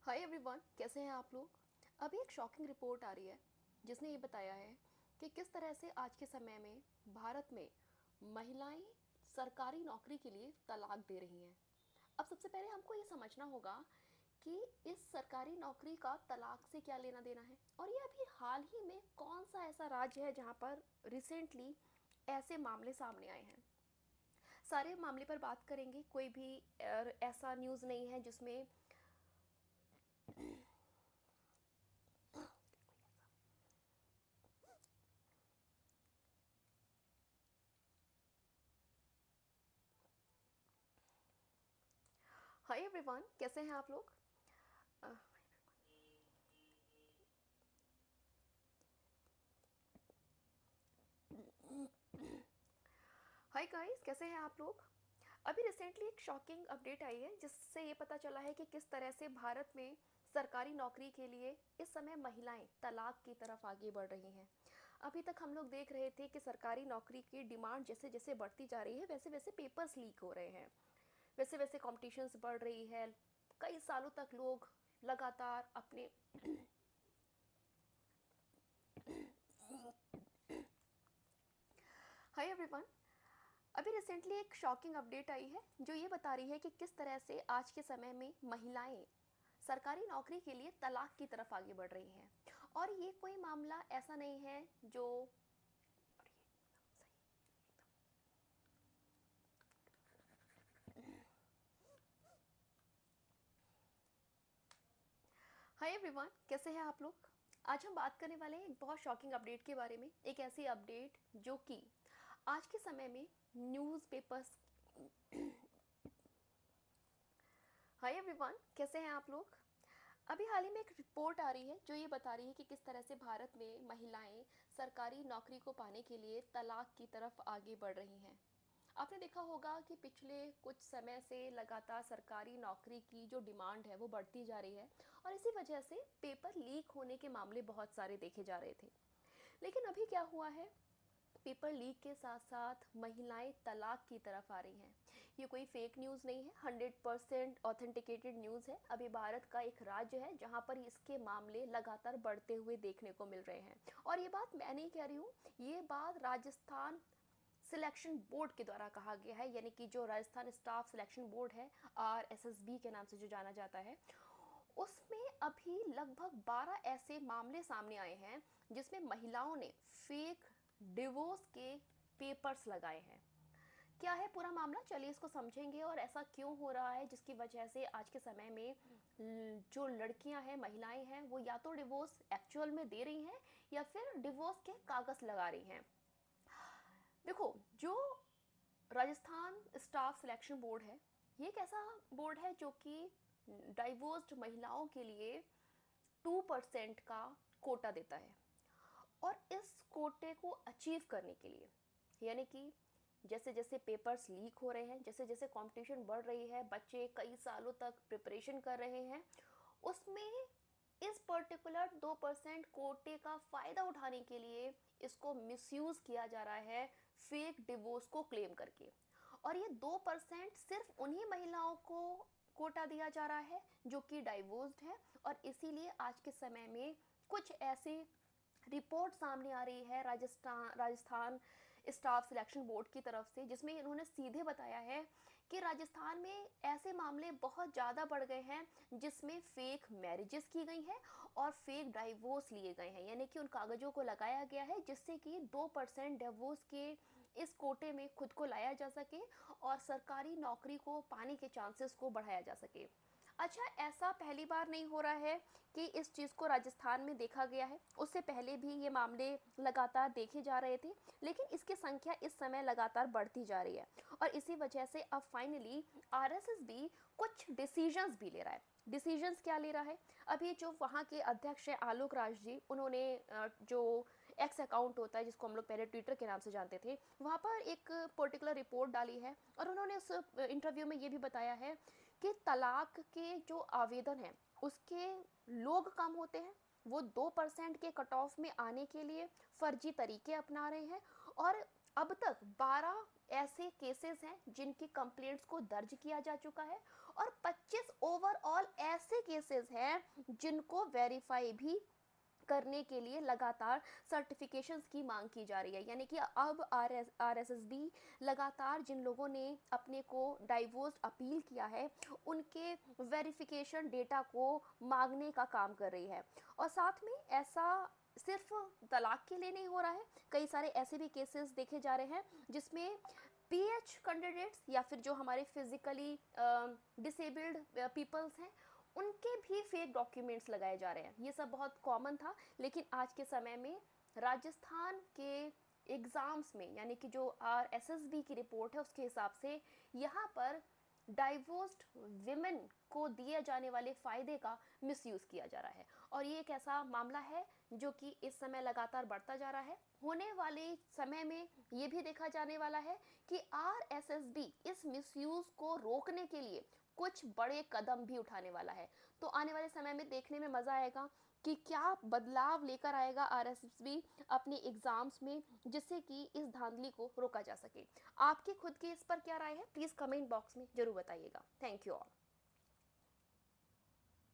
Hi everyone, कैसे हैं आप लोग। अभी एक शॉकिंग रिपोर्ट आ रही है जिसने ये बताया है कि किस तरह से आज के समय में भारत में महिलाएं सरकारी नौकरी के लिए तलाक दे रही हैं। अब सबसे पहले हमको ये समझना होगा कि इस सरकारी नौकरी का तलाक से क्या लेना देना है, और ये अभी हाल ही में कौन सा ऐसा राज्य है जहाँ पर रिसेंटली ऐसे मामले सामने आए हैं। सारे मामले पर बात करेंगे, कोई भी ऐसा न्यूज़ नहीं है जिसमें हाय एवरीवन, कैसे हैं आप लोग। हाय गाइस, कैसे हैं आप लोग। अभी रिसेंटली एक शॉकिंग अपडेट आई है जिससे ये पता चला है कि किस तरह से भारत में सरकारी नौकरी के लिए इस समय महिलाएं तलाक की तरफ आगे बढ़ रही हैं। अभी तक हम लोग देख रहे थे कि सरकारी नौकरी की डिमांड जैसे जैसे बढ़ती जा रही है वैसे वैसे पेपर्स लीक हो रहे हैं, वैसे वैसे कॉम्पिटिशन्स बढ़ रही है। कई सालों तक लोग लगातार अपने हाय एवरीवन, अभी रिसेंटली एक शॉकिंग अपडेट आई है जो ये बता रही है कि किस तरह से आज के समय में महिलाएं सरकारी नौकरी के लिए तलाक की तरफ आगे बढ़ रही हैं। और ये कोई मामला ऐसा नहीं है जो और ये सही हाय एवरीवन, कैसे हैं आप लोग। आज हम बात करने वाले हैं एक बहुत शॉकिंग अपडेट के बारे में, एक ऐसी अपडेट जो कि आज के समय में न्यूज़पेपर्स हाय एवरीवन, कैसे हैं आप लोग। अभी हाल ही में एक रिपोर्ट आ रही है जो ये बता रही है कि किस तरह से भारत में महिलाएं सरकारी नौकरी को पाने के लिए तलाक की तरफ आगे बढ़ रही हैं। आपने देखा होगा कि पिछले कुछ समय से लगातार सरकारी नौकरी की जो डिमांड है वो बढ़ती जा रही है, और इसी वजह से पेपर लीक होने के मामले बहुत सारे देखे जा रहे थे। लेकिन अभी क्या हुआ है, पेपर लीक के साथ साथ महिलाएं तलाक की तरफ आ रही हैं। ये कोई फेक न्यूज़ नहीं है, 100% ऑथेंटिकेटेड न्यूज़ है। अभी भारत का एक राज्य है जहां पर इसके मामले लगातार बढ़ते हुए देखने को मिल रहे हैं। और ये बात मैं नहीं कह रही हूँ, ये बात राजस्थान सिलेक्शन बोर्ड के द्वारा कहा गया है, यानी कि जो राजस्थान स्टाफ सिलेक्शन बोर्ड है, RSSB के नाम से जो जाना जाता है, उसमें अभी लगभग 12 ऐसे मामले सामने आए हैं जिसमें महिलाओं ने फेक डिवोर्स के पेपर्स लगाए हैं। क्या है पूरा मामला, चलिए इसको समझेंगे और ऐसा क्यों हो रहा है जिसकी वजह से आज के समय में जो लड़कियां हैं, महिलाएं हैं, वो या तो डिवोर्स एक्चुअल में दे रही हैं या फिर डिवोर्स के कागज लगा रही हैं। देखो, जो राजस्थान स्टाफ सिलेक्शन बोर्ड है, ये एक ऐसा बोर्ड है जो कि डाइवोर्स्ड महिलाओं के लिए 2% का कोटा देता है। और इस कोटे को अचीव करने के लिए, यानी कि जैसे जैसे पेपर्स लीक हो रहे हैं, जैसे जैसे कंपटीशन बढ़ रही है, बच्चे कई सालों तक प्रिपरेशन कर रहे हैं, उसमें इस पर्टिकुलर 2% कोटे का फ़ायदा उठाने के लिए इसको मिसयूज़ किया जा रहा है फेक डिवोर्स को क्लेम करके। और ये 2% सिर्फ उन्हीं महिलाओं को कोटा दिया जा रहा है जो कि डाइवोर्स्ड है। और इसीलिए आज के समय में कुछ ऐसे रिपोर्ट सामने आ रही है राजस्थान स्टाफ सिलेक्शन बोर्ड की तरफ से, जिसमें इन्होंने सीधे बताया है कि राजस्थान में ऐसे मामले बहुत ज़्यादा बढ़ गए हैं जिसमें फेक मैरिजेस की गई हैं और फेक डाइवोर्स लिए गए हैं, यानी कि उन कागज़ों को लगाया गया है जिससे कि 2% डिवोर्स के इस कोटे में खुद को लाया जा सके और सरकारी नौकरी को पाने के चांसेस को बढ़ाया जा सके। अच्छा, ऐसा पहली बार नहीं हो रहा है कि इस चीज़ को राजस्थान में देखा गया है, उससे पहले भी ये मामले लगातार देखे जा रहे थे, लेकिन इसकी संख्या इस समय लगातार बढ़ती जा रही है। और इसी वजह से अब फाइनली RSSB कुछ डिसीजंस भी ले रहा है। डिसीजंस क्या ले रहा है, अभी जो वहाँ के अध्यक्ष हैं आलोक राज जी, उन्होंने जो एक्स अकाउंट होता है जिसको हम लोग पहले ट्विटर के नाम से जानते थे, वहाँ पर एक पर्टिकुलर रिपोर्ट डाली है। और उन्होंने उस इंटरव्यू में ये भी बताया है कि तलाक के जो आवेदन हैं उसके लोग कम होते हैं, वो 2% के कट ऑफ में आने के लिए फर्जी तरीके अपना रहे हैं। और अब तक 12 ऐसे केसेस हैं जिनकी कंप्लेंट्स को दर्ज किया जा चुका है। और 25 ओवरऑल ऐसे केसेस हैं जिनको वेरीफाई भी करने के लिए लगातार सर्टिफिकेशंस की मांग की जा रही है। यानी कि अब आरएसएसबी लगातार जिन लोगों ने अपने को डाइवोर्स अपील किया है उनके वेरिफिकेशन डेटा को मांगने का काम कर रही है। और साथ में ऐसा सिर्फ तलाक के लिए नहीं हो रहा है, कई सारे ऐसे भी केसेस देखे जा रहे हैं जिसमें पीएच कैंडिडेट्स या फिर जो हमारे फिजिकली डिसेबल्ड पीपल्स हैं उनके भी फेक डॉक्यूमेंट्स लगाए जा रहे हैं। ये सब बहुत कॉमन था, लेकिन आज के समय में राजस्थान के एग्ज़ाम्स में यानी कि जो आरएसएसबी की रिपोर्ट है उसके हिसाब से यहाँ पर डाइवोर्स्ड विमेन को दिए जाने वाले फ़ायदे का मिसयूज़ किया जा रहा है। और ये एक ऐसा मामला है जो कि इस समय लगातार बढ़ता जा रहा है। होने वाले समय में ये भी देखा जाने वाला है कि आरएसएसबी इस मिसयूज़ को रोकने के लिए कुछ बड़े कदम भी उठाने वाला है। तो आने वाले समय में देखने में मज़ा आएगा कि क्या बदलाव लेकर आएगा आरएसएसबी अपने एग्ज़ाम्स में, जिससे कि इस धांधली को रोका जा सके। आपकी खुद की इस पर क्या राय है, प्लीज़ कमेंट बॉक्स में ज़रूर बताइएगा। Thank you all.